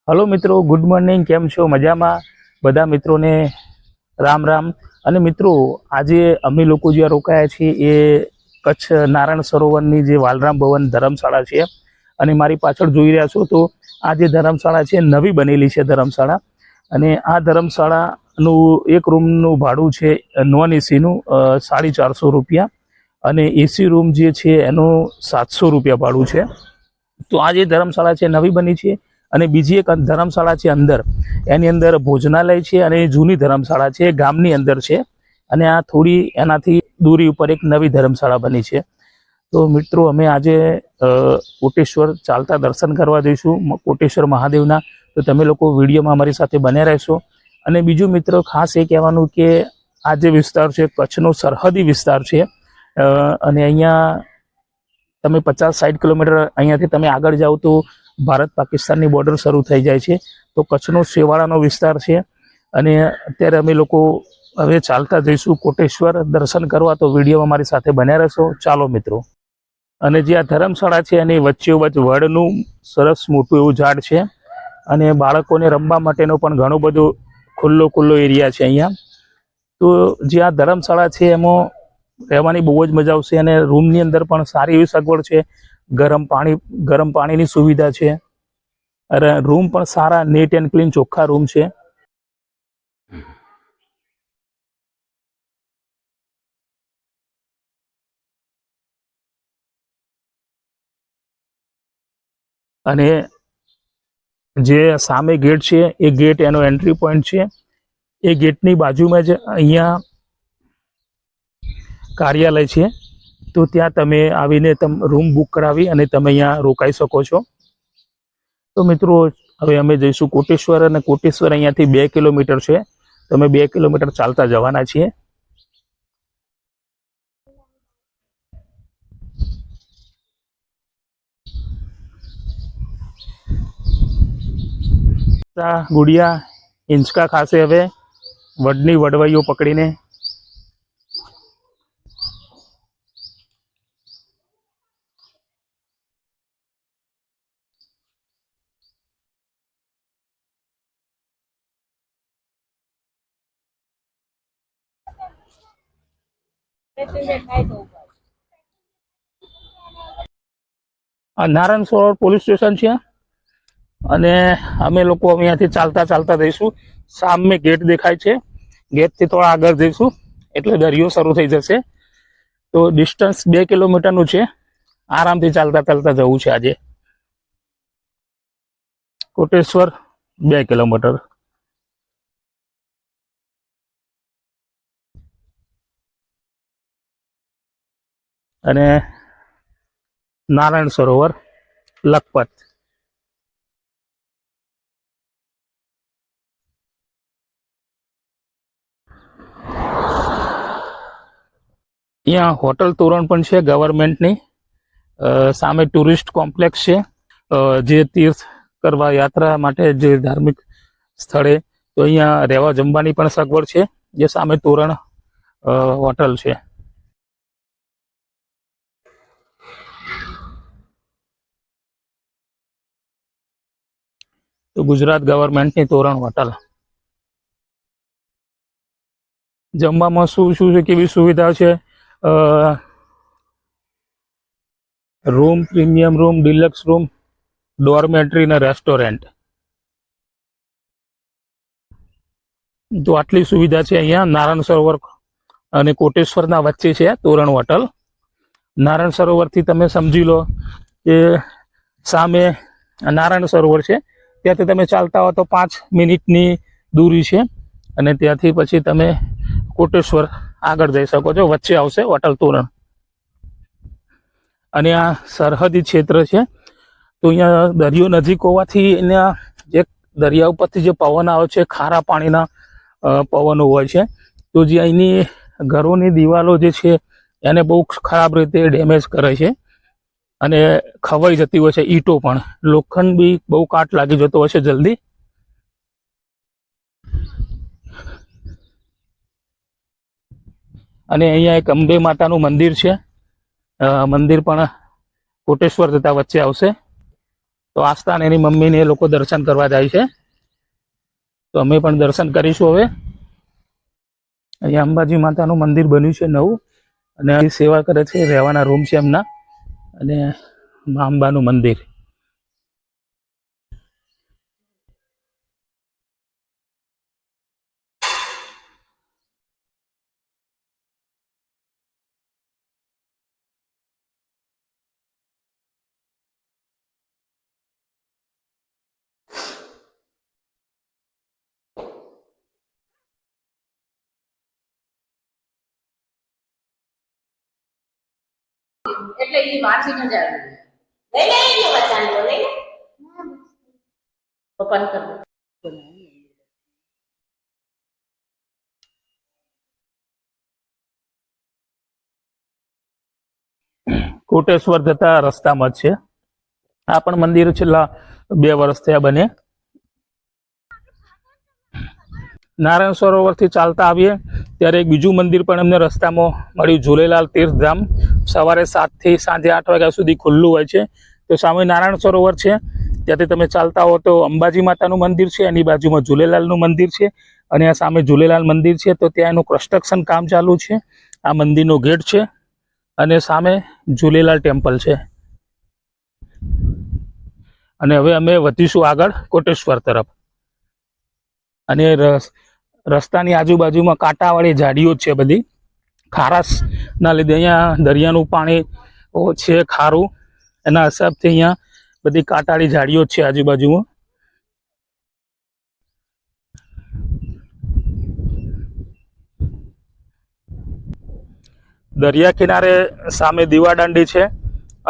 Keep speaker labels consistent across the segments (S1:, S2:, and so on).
S1: Hello मित्रों, good morning. केम छो? मजामां? बधा मित्रों ने राम राम। अने मित्रों, आजे अमे लोको ज्यां रोकाया छे ए कच्छ नारायण सरोवरनी जे वालराम भवन धर्मशाळा छे। अने मारी पाछळ जोई रह्या छो तो आ जे धर्मशाळा छे नवी बनेली छे धर्मशाळा। अने आ धर्मशाळानुं एक रूमनुं भाडुं छे नॉन एसीनुं 450 रुपया अने एसी रूम जे छे एनुं 700 रुपया भाडुं छे। तो आ जे धर्मशाळा छे नवी बनी छे। અને બીજી એક ધર્મશાળા છે અંદર, એની અંદર ભોજનાલય છે અને જૂની ધર્મશાળા છે ગામની અંદર છે। અને આ થોડી એનાથી દૂરી ઉપર એક નવી ધર્મશાળા બની છે। તો મિત્રો, અમે આજે કોટેશ્વર ચાલતા દર્શન કરવા જઈશું કોટેશ્વર મહાદેવના। તો તમે લોકો વિડીયોમાં અમારી સાથે બન્યા રહેશો। અને બીજું મિત્રો, ખાસ એ કહેવાનું કે આ જે વિસ્તાર છે કચ્છનો સરહદી વિસ્તાર છે અને અહીંયા તમે 50-60 કિલોમીટર અહીંયાથી તમે આગળ જાઓ તો भारत पाकिस्तान की बॉर्डर शुरू थई जाए छे। तो कच्छनो शेवाळानो विस्तार छे अने अत्यारे अमे लोको हवे चालता जईशुं कोटेश्वर दर्शन करवा। तो विडियो अमारी साथे बन्या रहेशो। चालो मित्रों। अने जे आ धर्मशाळा छे एनी वच्चोवच्च वडनुं सरस मोटुं एवुं झाड छे अने बाळकोने रमवा माटेनो पण घणो बधो खुल्लो एरिया छे अहींया। तो जे आ धर्मशाळा छे एमां રહેવાની બહુ જ મજા આવશે અને રૂમની અંદર પણ સારી એવી સગવડ છે। ગરમ પાણીની સુવિધા છે અને રૂમ પણ સારા નીટ એન્ડ ક્લીન ચોખ્ખા રૂમ છે। અને જે સામે ગેટ છે એ ગેટ એનો એન્ટ્રી પોઈન્ટ છે। એ ગેટની બાજુમાં જ અહીંયા કાર્યાલય છે। तो त्या तमे आवीने रूम बुक करावी अने तमे अहींया रोकाई शको छो। तो मित्रों, हवे अमे जईशुं कोटेश्वर अने कोटेश्वर अहींयाथी 2 किलोमीटर छे। तो अमे 2 किलोमीटर चालता जवाना छीए। गुड़िया हिंचका खासे हवे वडनी वडवाईओ पकड़ीने। नारायण सरोवर पोलीस स्टेशन है अने अमे लोग अहींयाथी चालता चालता जईशुं। सामे गेट देखाय छे, गेट थी थोड़ा आगळ जईशुं एटले दरियो शरू थई जशे। तो डिस्टन्स 2 किलोमीटरनुं छे। आरामथी चालता चालता जवुं छे आजे कोटेश्वर 2 किलोमीटर। अने नारायण सरोवर लखपत। यहाँ होटल तोरण पण छे गवर्नमेंटनी। सामे टूरिस्ट कॉम्प्लेक्स छे जे तीर्थ करवा यात्रा माटे जे धार्मिक स्थळे। तो अहींया રહેવા જમવાની પણ સગવડ છે। જે સામે તોરણ હોટલ છે। तो गुजरात गवर्नमेंटनी तोरण होटल। जमवामां शुं शुं छे, केवी सुविधा छे? Room, premium room, deluxe room, dormitory ने रेस्टोरेंट। तो आटली सुविधा है अहींया नारायण सरोवर अने कोटेश्वरना वच्चे छे तोरण होटल। नारायण सरोवर थी तमे समजी लो के सामे नारायण सरोवर छे, त्याथी तमे चालता हो तो 5 मिनिटनी दूरी छे अने त्याथी पछी तमे कोटेश्वर आगळ जई शको छो। वच्चे आवशे होटल तोरण। अने आ सरहदी क्षेत्र छे। तो अहींया दरियो नजीक होवाथी अहींया जे दरिया उपरथी जे पवन आवे छे खारा पाणीना पवनो होय छे। तो जे अहींनी घरोनी दीवालो जे छे एने बहु खराब रीते डेमेज करे छे अने खवाई जती होय छे। ईटो पण लोखंड बी बहु काट लागी जतो होय छे जल्दी। अने अहींया एक अंबे मातानुं मंदिर छे। मंदिर पण कोटेश्वर जता वच्चे आवशे। તો આસ્થા અને એની મમ્મીને એ લોકો દર્શન કરવા જાય છે, તો અમે પણ દર્શન કરીશું. હવે અહીંયા અંબાજી માતાનું મંદિર બન્યું છે નવું, અને અહીં સેવા કરે છે, રહેવાના રૂમ છે એમના, અને મા અંબાનું મંદિર.
S2: એટલે એ વાંચી ન જાય લઈ લે એટલે વાંચવાનું લઈ લે પપ્પાને કર
S1: કોટેશ્વર જતા રસ્તામાં જ છે આ પણ મંદિર. છેલ્લા 2 વર્ષ થયા બને. નારાયણ સરોવરથી ચાલતા આવીએ ત્યારે એક બીજું મંદિર પણ અમને રસ્તામાં મળ્યું, ઝૂલેલાલ તીર્થધામ. સવારે 7 થી સાંજે 8 વાગ્યા સુધી ખુલ્લું હોય છે. તો સામે નારાયણ સરોવર છે, ત્યાંથી તમે ચાલતા હો તો અંબાજી માતાનું મંદિર છે, એની બાજુમાં ઝૂલેલાલનું મંદિર છે, અને આ સામે ઝૂલેલાલ મંદિર છે. તો ત્યાં એનું કન્સ્ટ્રક્શન કામ ચાલુ છે. આ મંદિરનો ગેટ છે, અને સામે ઝૂલેલાલ ટેમ્પલ છે. અને હવે અમે વધીશું આગળ કોટેશ્વર તરફ. અને રસ્તાની આજુબાજુમાં કાંટાવાળી ઝાડીઓ છે બધી, ખારાશના લીધે. અહીંયા દરિયાનું પાણી છે ખારું, એના હિસાબથી અહીંયા બધી કાંટાળી ઝાડીઓ છે આજુબાજુમાં. દરિયા કિનારે સામે દીવાદાંડી છે,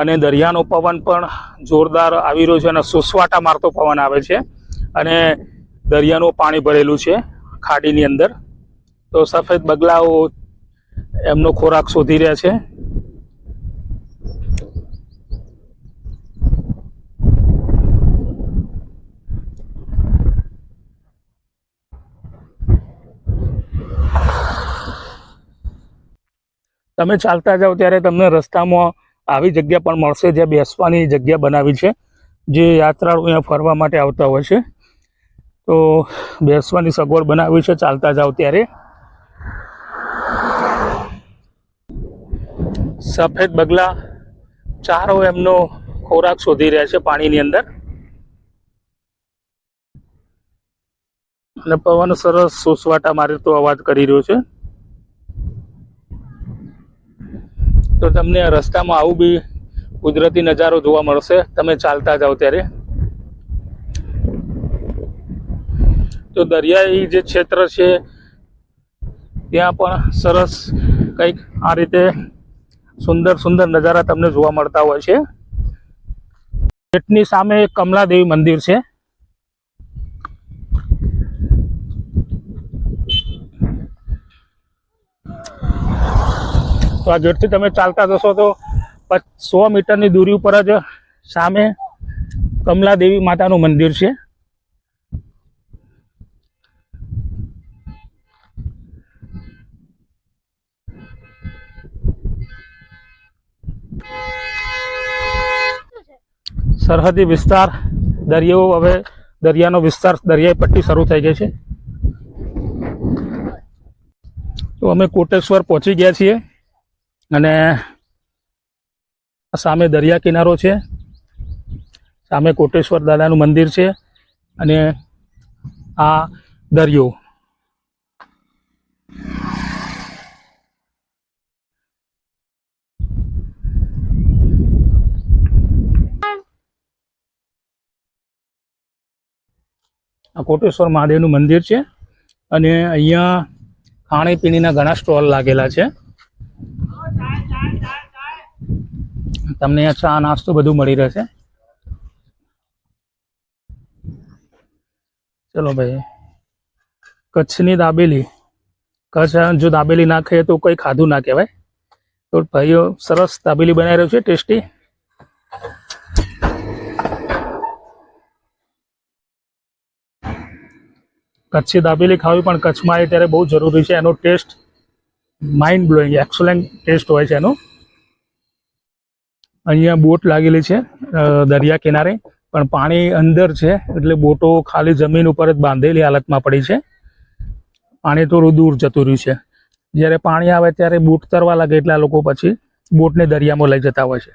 S1: અને દરિયાનો પવન પણ જોરદાર આવી રહ્યો છે, અને સુસવાટા મારતો પવન આવે છે, અને દરિયાનું પાણી ભરેલું છે ખાડીની અંદર. તો સફેદ બગલાઓ એમનો ખોરાક શોધી રહ્યા છે. તમે ચાલતા જાઓ ત્યારે તમને રસ્તામાં આવી જગ્યા પણ મળશે, જ્યાં બેસવાની જગ્યા બનાવી છે, જે યાત્રાળુ અહીંયા ફરવા માટે આવતા હોય છે. તો બેસવાની સગવડ બનાવી છે ચાલતા જાઓ ત્યારે. સફેદ બગલા ચારો એમનો ખોરાક શોધી રહ્યા છે પાણીની અંદર, અને પવન સરસ સુસવાટા મારતો અવાજ કરી રહ્યો છે. તો તમને રસ્તામાં આવું બી કુદરતી નજારો જોવા મળશે તમે ચાલતા જાઓ ત્યારે. તો દરિયાઈ જે ક્ષેત્ર છે ત્યાં પણ સરસ કંઈક આ રીતે સુંદર સુંદર નજારા તમને જોવા મળતા હોય છે. ગેટની સામે એક કમલાદેવી મંદિર છે. તો આ ગેટથી તમે ચાલતા જશો તો 100 મીટરની દૂરી ઉપર જ સામે કમલાદેવી માતાનું મંદિર છે. સરહદી વિસ્તાર, દરિયો, હવે દરિયાનો વિસ્તાર, દરિયાઈ પટ્ટી શરૂ થઈ ગઈ છે. તો અમે કોટેશ્વર પહોંચી ગયા છીએ, અને સામે દરિયા કિનારો છે, સામે કોટેશ્વર દાદાનું મંદિર છે, અને આ દરિયો. આ કોટેશ્વર મહાદેવનું મંદિર છે, અને અહીંયા ખાણીપીણીના ઘણા સ્ટોલ લાગેલા છે. તમને અહીંયા ચા નાસ્તો બધું મળી રહેશે. ચલો ભાઈ, કચ્છની દાબેલી. કચ્છ જો દાબેલી ના ખાઈએ તો કંઈ ખાધું ના કહેવાય. તો ભાઈઓ સરસ દાબેલી બનાવી રહ્યો છે, ટેસ્ટી. કચ્છી દાબેલી ખાવી પણ કચ્છમાં આવે ત્યારે બહુ જરૂરી છે. એનો taste mind blowing, excellent taste હોય છે એનો. અહીંયા બોટ લાગેલી છે દરિયા કિનારે, પણ પાણી અંદર છે એટલે બોટો ખાલી જમીન ઉપર જ બાંધેલી હાલતમાં પડી છે. પાણી થોડું દૂર જતું રહ્યું છે. જ્યારે પાણી આવે ત્યારે બોટ તરવા લાગે એટલે આ લોકો પછી બોટને દરિયામાં લઈ જતા હોય છે.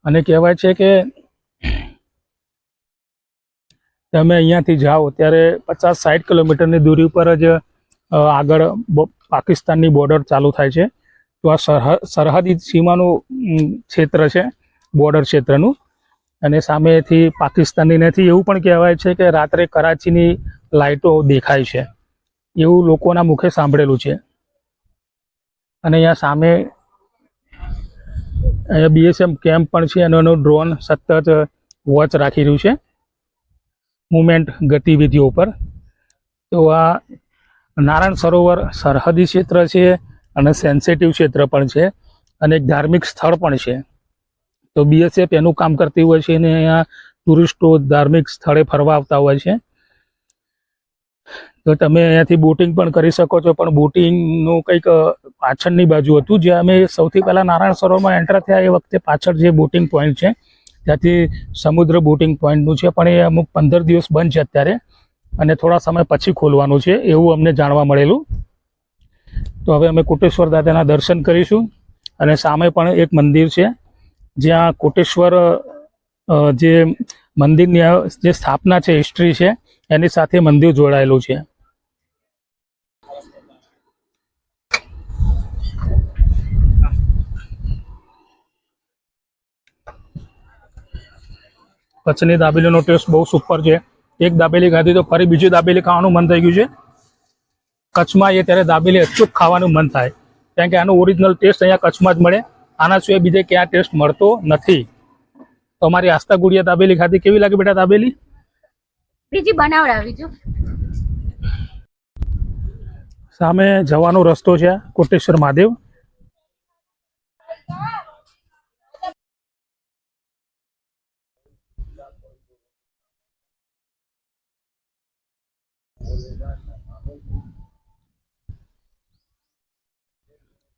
S1: અને કહેવાય છે કે તમે અહીંયાથી જાઓ ત્યારે 50-60 કિલોમીટરની દૂરી ઉપર જ આગળ પાકિસ્તાનની બોર્ડર ચાલુ થાય છે. તો આ સરહદી સીમાનું ક્ષેત્ર છે, બોર્ડર ક્ષેત્રનું. અને સામેથી પાકિસ્તાનની નથી. એવું પણ કહેવાય છે કે રાત્રે કરાચીની લાઇટો દેખાય છે, એવું લોકોના મુખે સાંભળેલું છે. અને અહીંયા સામે અહીંયા BSF કેમ્પ પણ છે અને એનો ડ્રોન સતત વોચ રાખી રહ્યું છે મુવમેન્ટ ગતિવિધિઓ પર. તો આ નારાયણ સરોવર સરહદી ક્ષેત્ર છે અને સેન્સિટિવ ક્ષેત્ર પણ છે અને એક ધાર્મિક સ્થળ પણ છે. તો BSF એનું કામ કરતી હોય છે અને અહીંયા ટુરિસ્ટો ધાર્મિક સ્થળે ફરવા આવતા હોય છે. તો તમે અહીંયાથી બોટિંગ પણ કરી શકો છો. પણ બોટિંગનું કંઈક પાછળની બાજુ હતું. જ્યાં અમે સૌથી પહેલાં નારાયણ સરોવરમાં એન્ટર થયા એ વખતે પાછળ જે બોટિંગ પોઈન્ટ છે ત્યાંથી સમુદ્ર બોટિંગ પોઈન્ટનું છે, પણ એ અમુક 15 દિવસ બંધ છે અત્યારે અને થોડા સમય પછી ખોલવાનું છે એવું અમને જાણવા મળેલું. તો હવે અમે કોટેશ્વર દાદાના દર્શન કરીશું. અને સામે પણ એક મંદિર છે જ્યાં કોટેશ્વર જે મંદિરની જે સ્થાપના છે, હિસ્ટ્રી છે, એની સાથે મંદિર જોડાયેલું છે. કચ્છની દાબેલીનો ટેસ્ટ બહુ સુપર છે. એક દાબેલી ખાધી તો ફરી બીજી દાબેલી ખાવાનું મન થઈ ગયું છે. કચ્છમાં એ ત્યારે દાબેલી અચૂક ખાવાનું મન થાય, કારણ કે આનો ઓરિજિનલ ટેસ્ટ અહીંયા કચ્છમાં જ મળે. આના સિવાય બીજે ક્યાં ટેસ્ટ મળતો નથી. તો અમારી આસ્થા ગુડિયા દાબેલી ખાધી. કેવી લાગી બેટા દાબેલી?
S2: બીજી બનાવડાવી જો.
S1: સામે જવાનો રસ્તો છે કોટેશ્વર મહાદેવ.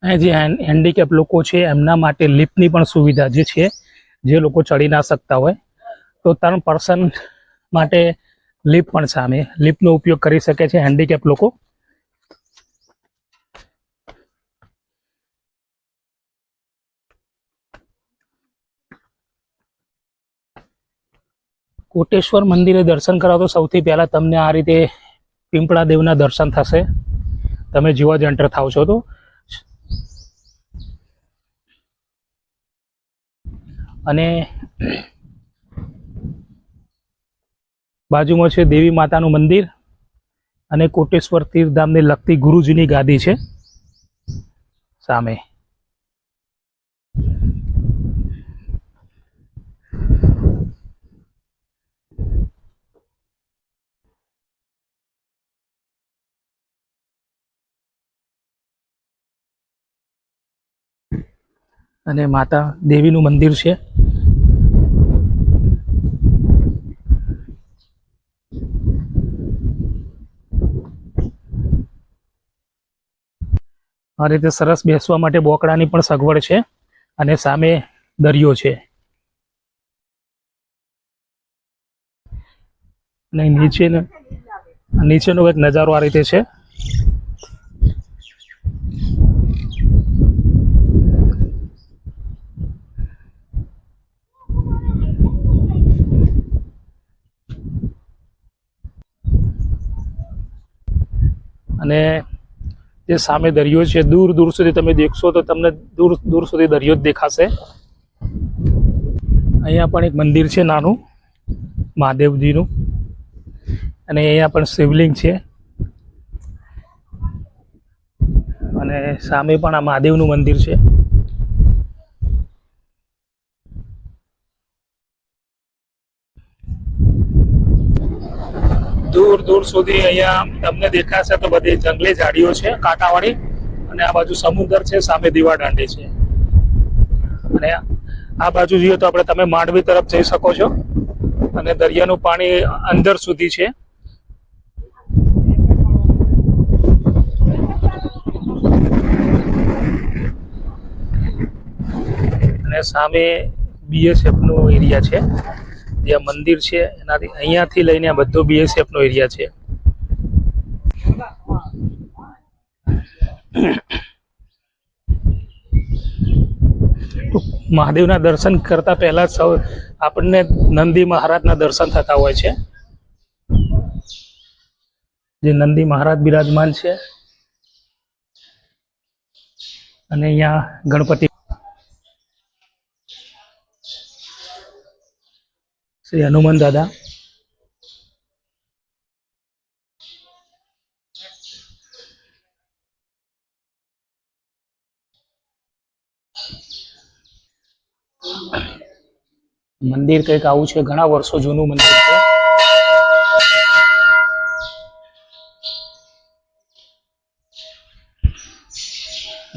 S1: અહીં જે હેન્ડીકેપ લોકો છે એમના માટે લિફ્ટની પણ સુવિધા જે છે, જે લોકો ચડી ના શકતા હોય તો 3 પર્સન માટે લિફ્ટ પણ સામે લિફ્ટનો ઉપયોગ કરી શકે છે હેન્ડીકેપ લોકો. કોટેશ્વર મંદિરે દર્શન કરાવો તો સૌથી પહેલાં તમને આ રીતે પીંપળા દેવના દર્શન થશે તમે જેવા જ એન્ટર થાવ છો તો. અને બાજુમાં છે દેવી માતાનું મંદિર અને કોટેશ્વર તીર્થધામને લગતી ગુરુજીની ગાદી છે સામે. અને માતા દેવીનું મંદિર છે. આ રીતે સરસ બેસવા માટે બોકડાની પણ સગવડ છે અને સામે દરિયો છે. અને નીચેનો એક નજારો આ રીતે છે. અને જે સામે દરિયો છે, દૂર દૂર સુધી તમે દેખશો તો તમને દૂર દૂર સુધી દરિયો જ દેખાશે. અહીંયા પણ એક મંદિર છે નાનું મહાદેવજીનું અને અહીંયા પણ શિવલિંગ છે અને સામે પણ આ મહાદેવનું મંદિર છે. દૂર દૂર સુધી અહીંયા તમને દેખાશે તો બધી જંગલી ઝાડીઓ છે કાંટાવાળી અને આ બાજુ સમુદ્ર છે, સામે દીવાદાંડી છે. અને આ બાજુ જોઈએ તો તમે માંડવી તરફ જઈ શકો છો અને દરિયાનું પાણી અંદર સુધી છે. અને સામે બીએસએફનો એરિયા છે, જ્યાં મંદિર છે એનાથી અહીંયાથી લઈને આ બધો બીએસએફનો એરિયા છે. તો મહાદેવના દર્શન કરતા પહેલા સૌ આપણને નંદી મહારાજના દર્શન થતા હોય છે. જે નંદી મહારાજ બિરાજમાન છે અને અહીંયા ગણપતિ શ્રી હનુમાન દાદા, મંદિર કંઈક આવું છે, ઘણા વર્ષો જૂનું મંદિર છે.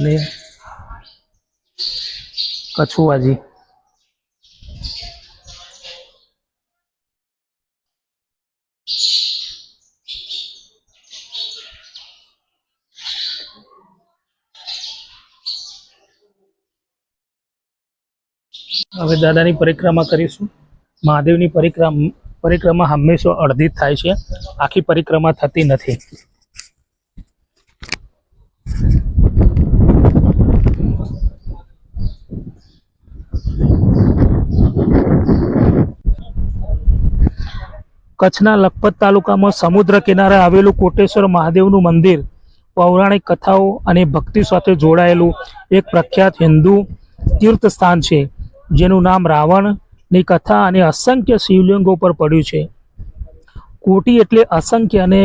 S1: ને કછુઆજી હવે દાદાની પરિક્રમા કરીશું. મહાદેવની પરિક્રમા હંમેશા અડધી જ થાય છે, આખી પરિક્રમા થતી નથી. કચ્છના લખપત તાલુકામાં સમુદ્ર કિનારે આવેલું કોટેશ્વર મહાદેવનું મંદિર પૌરાણિક કથાઓ અને ભક્તિ સાથે જોડાયેલું એક પ્રખ્યાત હિન્દુ તીર્થ સ્થાન છે, જેનું નામ રાવણની કથા અને અસંખ્ય શિવલિંગો પર પડ્યું છે. કોટી એટલે અસંખ્ય અને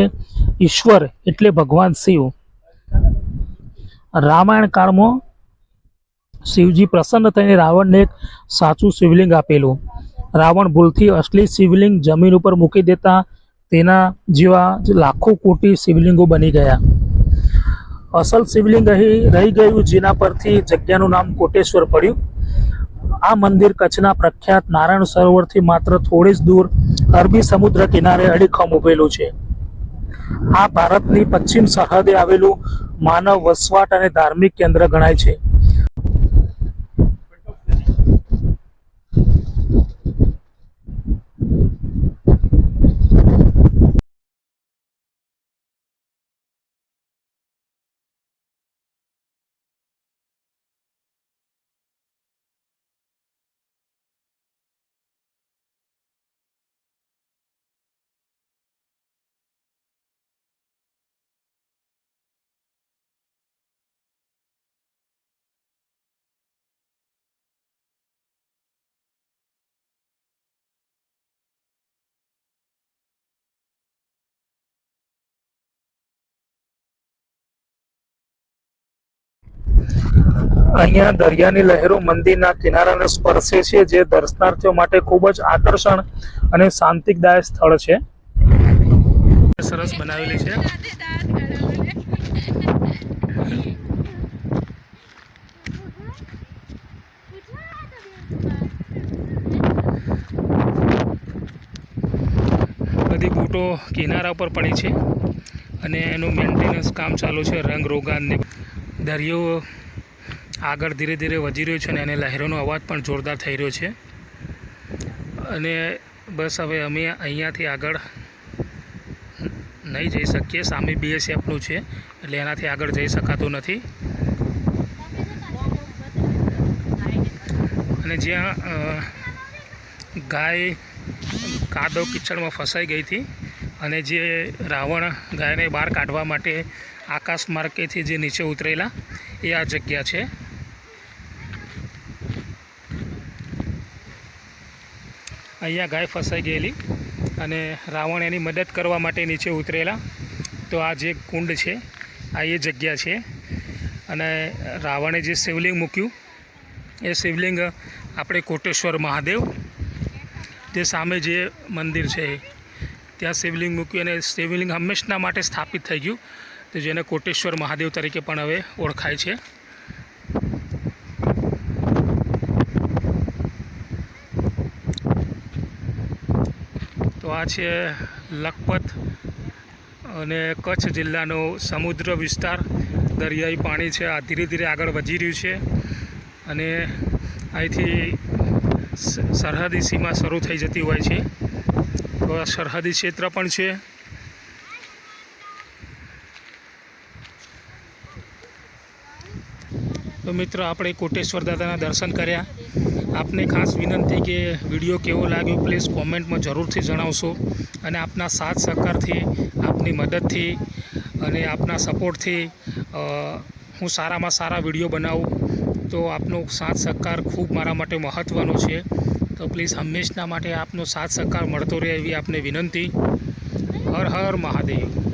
S1: ઈશ્વર એટલે ભગવાન શિવ. રામાયણ કાળમાં શિવજી પ્રસન્ન થઈને રાવણને એક સાચું શિવલિંગ આપેલું. રાવણ ભૂલથી અસલી શિવલિંગ જમીન ઉપર મૂકી દેતા તેના જેવા લાખો કોટી શિવલિંગો બની ગયા. અસલ શિવલિંગ અહીં રહી ગયું, જેના પરથી જગ્યાનું નામ કોટેશ્વર પડ્યું. આ મંદિર કચ્છના પ્રખ્યાત નારાયણ સરોવરથી માત્ર થોડી જ દૂર અરબી સમુદ્ર કિનારે અડીખમ ઉભેલું છે. આ ભારતની પશ્ચિમ સરહદે આવેલું માનવ વસવાટ અને ધાર્મિક કેન્દ્ર ગણાય છે. અહીંયા દરિયાની લહેરો મંદિરના કિનારાને સ્પર્શે છે, જે દર્શનાર્થીઓ માટે ખૂબ જ આકર્ષણ અને શાંતિદાયક સ્થળ છે. સરસ બનાવેલી છે. બધી બોટો કિનારા ઉપર પડી છે અને એનું મેન્ટેનન્સ કામ ચાલુ છે. રંગ રોગાનને દરિયો આગળ ધીરે ધીરે વધી રહ્યો છે અને એને લહેરોનો અવાજ પણ જોરદાર થઈ રહ્યો છે. અને બસ હવે અમે અહીંયાથી આગળ નહીં જઈ શકીએ. સામે બીએસએફનું છે એટલે એનાથી આગળ જઈ શકાતું નથી. અને જ્યાં ગાય કાદવ કિચડમાં ફસાઈ ગઈ હતી અને જે રાવણ ગાયને બહાર કાઢવા માટે આકાશ માર્ગેથી જે નીચે ઉતરેલા એ આ જગ્યા છે. અહીંયા ગાય ફસાઈ ગયેલી અને રાવણ એની મદદ કરવા માટે નીચે ઉતરેલા. તો આ જે કુંડ છે આ એ જગ્યા છે. અને રાવણે જે શિવલિંગ મૂક્યું એ શિવલિંગ આપણે કોટેશ્વર મહાદેવ, તે સામે જે મંદિર છે ત્યાં શિવલિંગ મૂક્યું અને શિવલિંગ હંમેશના માટે સ્થાપિત થઈ ગયું, તો જેને કોટેશ્વર મહાદેવ તરીકે પણ હવે ઓળખાય છે. તો આ છે લખપત અને કચ્છ જિલ્લાનો સમુદ્ર વિસ્તાર. દરિયાઈ પાણી છે, આ ધીરે ધીરે આગળ વધી રહ્યું છે અને અહીંથી સરહદી સીમા શરૂ થઈ જતી હોય છે. તો આ સરહદી ક્ષેત્ર પણ છે. તો મિત્રો આપણે કોટેશ્વર દાદાના દર્શન કર્યા. આપને ખાસ વિનંતી કે વિડીયો કેવો લાગ્યો પ્લીઝ કોમેન્ટમાં જરૂરથી જણાવશો. અને આપના સાથ સહકારથી, આપની મદદથી અને આપના સપોર્ટથી હું સારામાં સારા વિડીયો બનાવું. તો આપનો સાથ સહકાર ખૂબ મારા માટે મહત્ત્વનો છે. તો પ્લીઝ હંમેશના માટે આપનો સાથ સહકાર મળતો રહે એવી આપને વિનંતી. હર હર મહાદેવ.